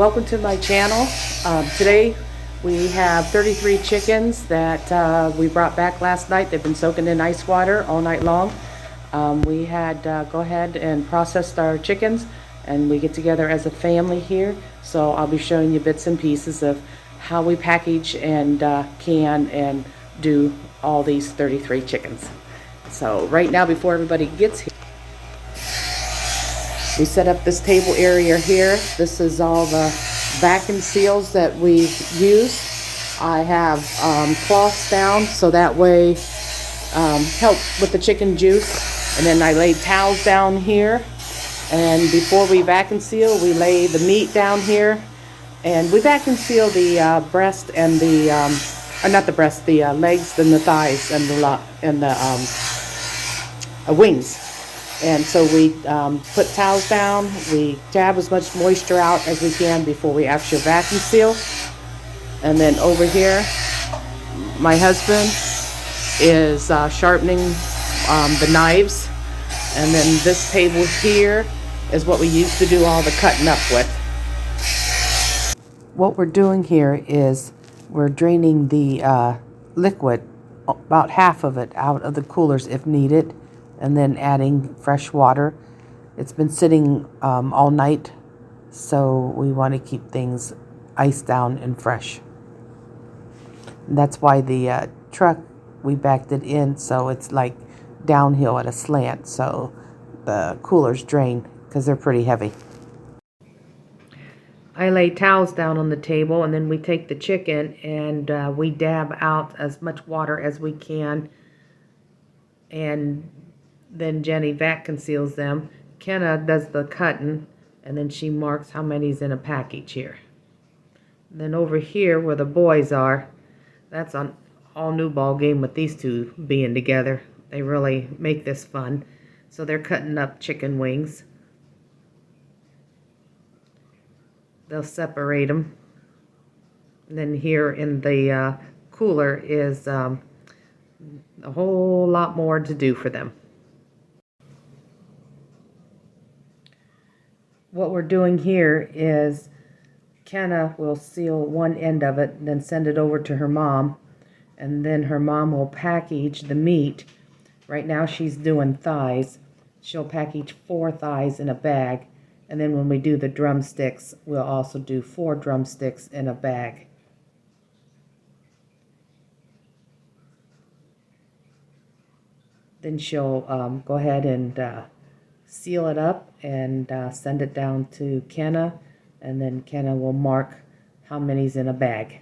Welcome to my channel. Today we have 33 chickens that we brought back last night. They've been soaking in ice water all night long. We had go ahead and processed our chickens, and we get together as a family here. So I'll be showing you bits and pieces of how we package and can and do all these 33 chickens. So right now, before everybody gets here, we set up this table area here. This is all the vacuum seals that we use. I have cloths down so that way help with the chicken juice. And then I laid towels down here. And before we vacuum seal, we lay the meat down here. And we vacuum seal the breast and the, not the breast, the legs and the thighs and the wings. And so we put towels down, we dab as much moisture out as we can before we actually vacuum seal. And then over here, my husband is sharpening the knives. And then this table here is what we used to do all the cutting up with. What we're doing here is we're draining the liquid, about half of it, out of the coolers if needed, and then adding fresh water. It's been sitting all night, so we want to keep things iced down and fresh. And that's why the truck, we backed it in so it's like downhill at a slant, so the coolers drain because they're pretty heavy. I lay towels down on the table, and then we take the chicken and we dab out as much water as we can, and then Jenny vacuum seals them. Kenna does the cutting, and then she marks how many's in a package here. And then over here where the boys are, that's an all new ball game with these two being together. They really make this fun. So they're cutting up chicken wings. They'll separate them. And then here in the cooler is a whole lot more to do for them. What we're doing here is Kenna will seal one end of it and then send it over to her mom, and then her mom will package the meat. Right now she's doing thighs. She'll package 4 thighs in a bag, and then when we do the drumsticks, we'll also do 4 drumsticks in a bag. Then she'll go ahead and seal it up and send it down to Kenna, and then Kenna will mark how many's in a bag.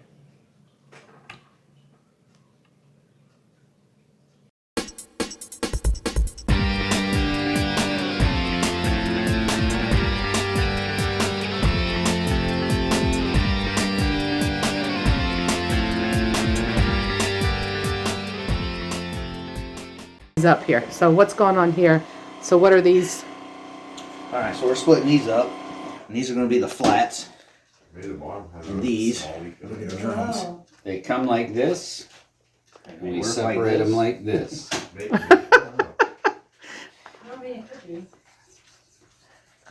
Up here. So what's going on here? So what are these? Alright, so we're splitting these up. And these are going to be the flats. And these are the drums. They come like this, and we separate them like this.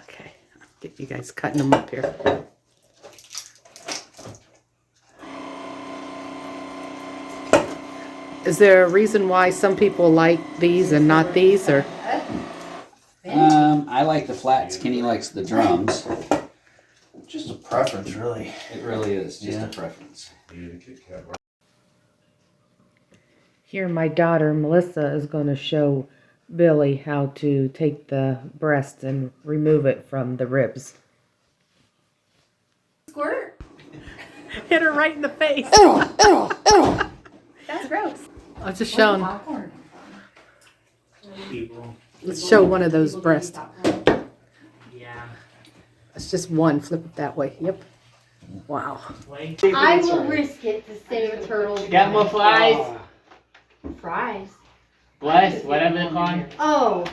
Okay, get you guys cutting them up here. Is there a reason why some people like these and not these, or? I like the flats. Kenny likes the drums. Just a preference, really. It really is just a preference. Here my daughter Melissa is going to show Billy how to take the breast and remove it from the ribs. Squirt? Hit her right in the face. That's gross. I was just showing. Let's show one of those breasts. Yeah. It's just one. Flip it that way. Yep. Wow. I will risk it to save a turtle. Got more flies? Fries? Bless, whatever they're called. Oh,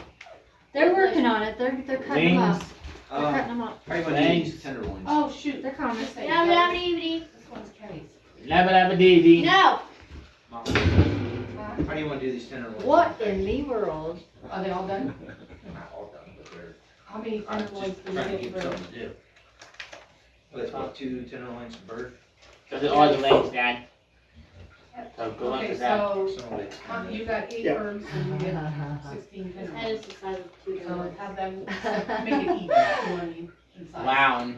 they're working on it. They're cutting them up. Wings. They're cutting them up. Probably want to use tenderloins. Oh shoot, they're coming. Labba labba dee dee. No. How do you want to do these tenderloins? What in the world? Are they all done? Not all done, but they're How many tenderloins do trying to you give get for? something to do. That's about 2 tenderloins per bird. Those are all the legs, Dad. So good luck Okay, with that. so you got 8 birds and you get 16 That tenders. is the size of two So dollars. have them make it even, you know what I mean, in size. Wow.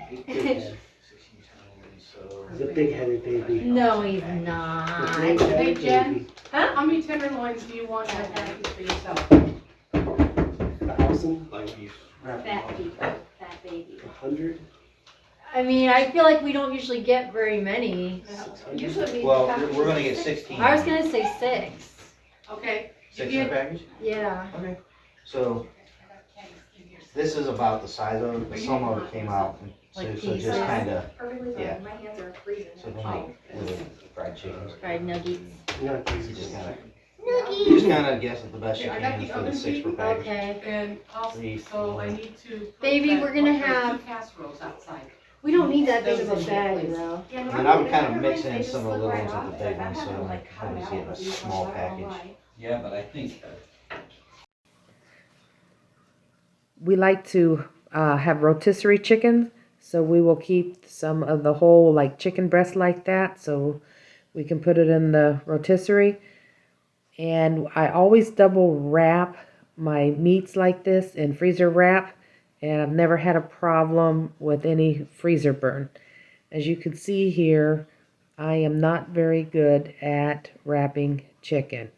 Big head. 16 tenderloins, so. He's a big-headed baby. No, he's A not. Hey, big-headed Jen? baby. How many tenderloins do you want in a package for yourself? 1,000, Fat people, fat baby. 100, I mean, I feel like we don't usually get very many. 600. Usually we. Well, we're gonna get 16. I was gonna say 6. Okay. 6 in a package? Yeah. Okay. So, this is about the size of it, but some of it came out. So, Like so just pieces. kinda, Perfectly Yeah. fine. My hands are freezing. so then with fried chickens. Fried nuggets. No, You he's just just kinda, you just kinda guess at the best you Okay, I got can the for the oven 6 per heating. package. Okay. And also, so I need to. put Baby, that- we're gonna there's have- 2 casseroles outside. We don't need that big of a bag though. Yeah, And normally I would the kind of tenderloins, mix they in just some of the slip little right ones off, with the but big I've ones, had so them, like, cut nobody's out getting a of these small ones, I don't know package. why. Yeah, but I think We like to have rotisserie chicken, so we will keep some of the whole like chicken breast like that, so we can put it in the rotisserie. And I always double wrap my meats like this in freezer wrap, and I've never had a problem with any freezer burn. As you can see here, I am not very good at wrapping chicken.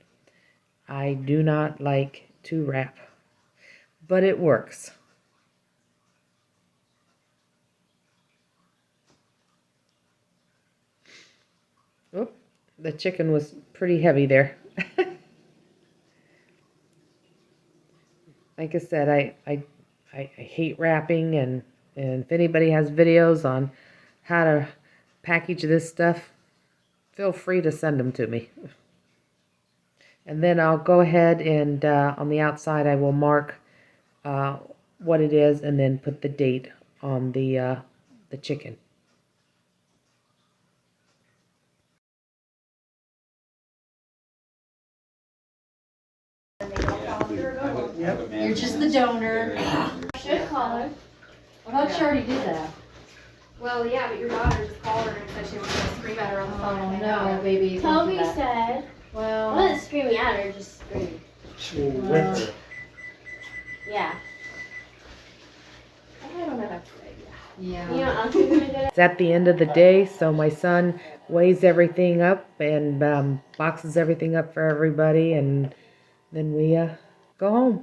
I do not like to wrap, but it works. Oop, the chicken was pretty heavy there. Like I said, I hate wrapping, and if anybody has videos on how to package this stuff, feel free to send them to me. And then I'll go ahead and on the outside I will mark what it is, and then put the date on the chicken. You're just the donor. Should call her. I thought she already did that. Well, yeah, but your daughter just called her and said she was gonna scream at her on the phone. Oh and no, hang up. baby. don't do Toby that. said, I Well, wasn't screaming at her, just screaming. Screaming with her. Yeah. I don't know how to say it. yeah. You know what else you're gonna do? It's at the end of the day, so my son weighs everything up and boxes everything up for everybody, and then we go home.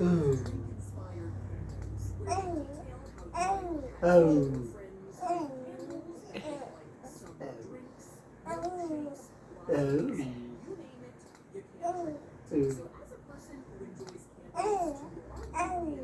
Ooh. Oh.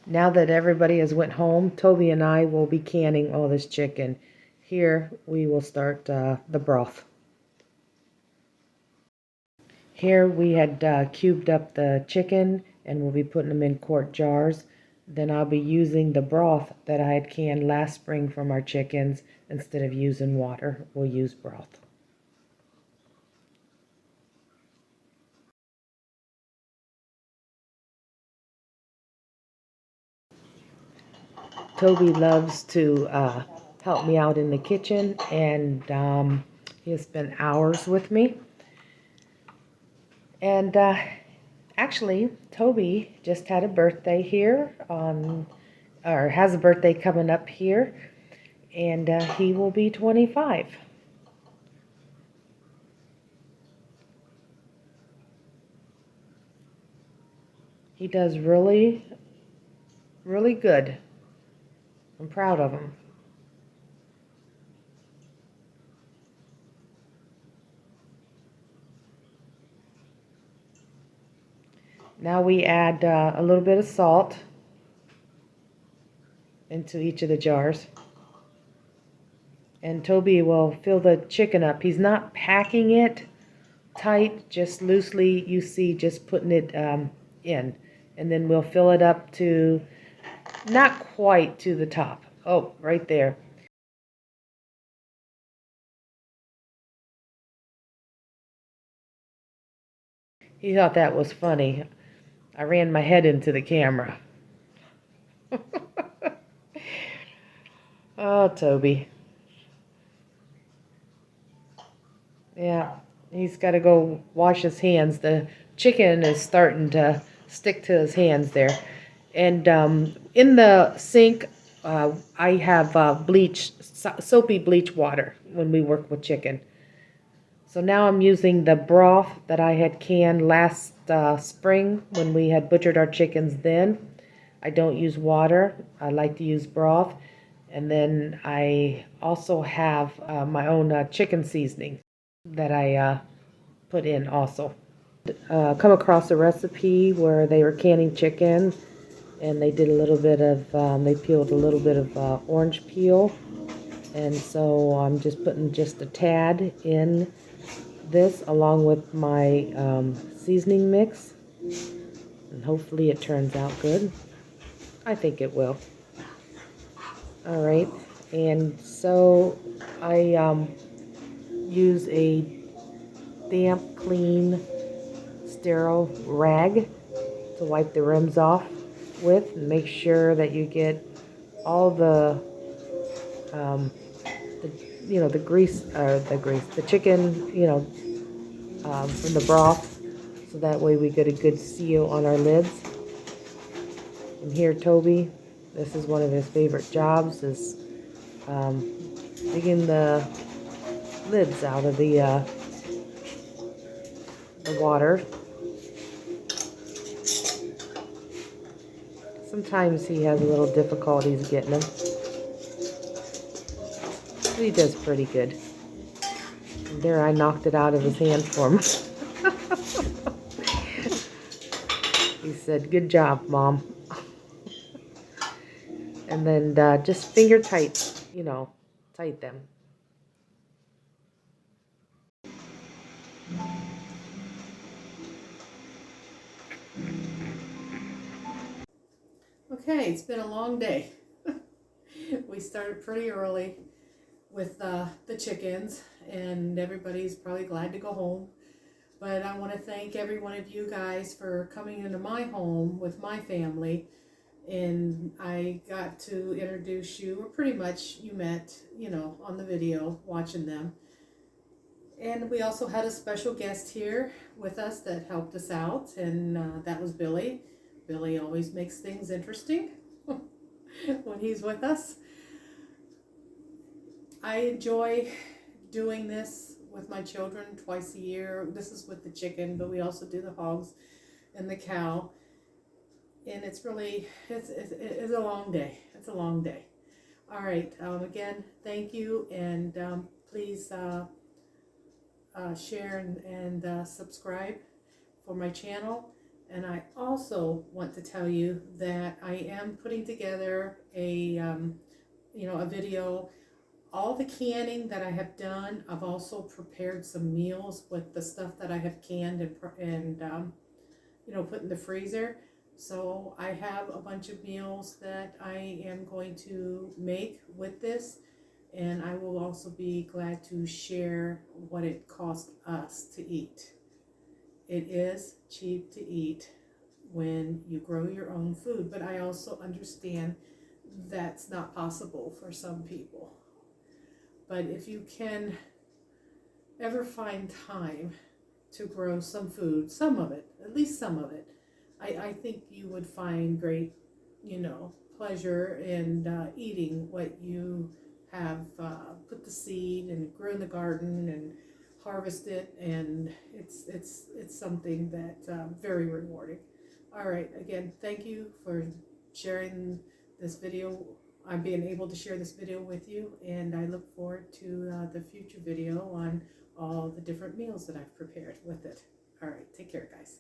Now that everybody has went home, Toby and I will be canning all this chicken. Here we will start the broth. Here we had cubed up the chicken, and we'll be putting them in quart jars. Then I'll be using the broth that I had canned last spring from our chickens. Instead of using water, we'll use broth. Toby loves to help me out in the kitchen, and he has spent hours with me. And actually, Toby just had a birthday here, or has a birthday coming up here, and he will be 25. He does really, really good. I'm proud of him. Now we add a little bit of salt into each of the jars. And Toby will fill the chicken up. He's not packing it tight, just loosely, you see, just putting it in. And then we'll fill it up to, not quite to the top. Oh, right there. He thought that was funny. I ran my head into the camera. Oh, Toby. Yeah, he's got to go wash his hands. The chicken is starting to stick to his hands there. And in the sink, I have soapy bleach water when we work with chicken. So now I'm using the broth that I had canned last spring when we had butchered our chickens then. I don't use water. I like to use broth. And then I also have my own chicken seasoning that I put in also. Come across a recipe where they were canning chicken, and they did a little bit of, they peeled a little bit of orange peel. And so I'm just putting just a tad in this along with my seasoning mix. And hopefully it turns out good. I think it will. Alright, and so I use a damp, clean, sterile rag to wipe the rims off with and make sure that you get all the the chicken, from the broth, so that way we get a good seal on our lids. And here, Toby, this is one of his favorite jobs, is digging the lids out of the water. Sometimes he has a little difficulties getting them, but he does pretty good. And there, I knocked it out of his hand for him. He said, "Good job, Mom." And then just finger tight, tight them. Okay, it's been a long day. We started pretty early with the chickens, and everybody's probably glad to go home. But I want to thank every one of you guys for coming into my home with my family. And I got to introduce you, or pretty much you met, on the video, watching them. And we also had a special guest here with us that helped us out, and that was Billy. Billy always makes things interesting when he's with us. I enjoy doing this with my children twice a year. This is with the chicken, but we also do the hogs and the cow. And it's really, it's a long day. It's a long day. All right. Again, thank you. And please share and subscribe for my channel. And I also want to tell you that I am putting together a video. All the canning that I have done, I've also prepared some meals with the stuff that I have canned and put in the freezer. So I have a bunch of meals that I am going to make with this, and I will also be glad to share what it cost us to eat. It is cheap to eat when you grow your own food, but I also understand that's not possible for some people. But if you can ever find time to grow some food, some of it, at least some of it, I think you would find great, pleasure in eating what you have put the seed and grew in the garden and harvest it, and it's something that very rewarding. All right, again, thank you for sharing this video. I'm being able to share this video with you, and I look forward to the future video on all the different meals that I've prepared with it. All right, take care, guys.